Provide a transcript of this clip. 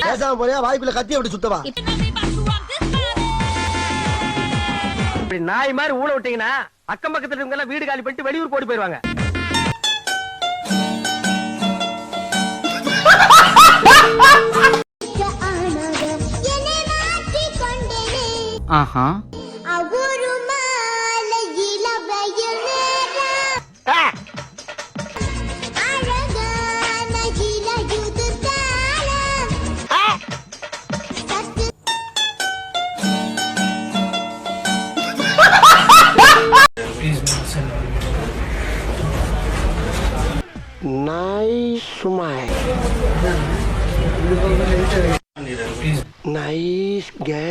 பேசாம போறியா வாய்க்குள்ள கத்தி அப்படி சுத்தவா இப்படி நாய் மாதிரி ஊழ விட்டீங்கன்னா அக்கம் பக்கத்துல இருக்கவங்க எல்லாம் வீடு காலி பண்ணிட்டு வெளியூர் போடி போயிருவாங்க. ஆஹா Nice smile. Nice guy.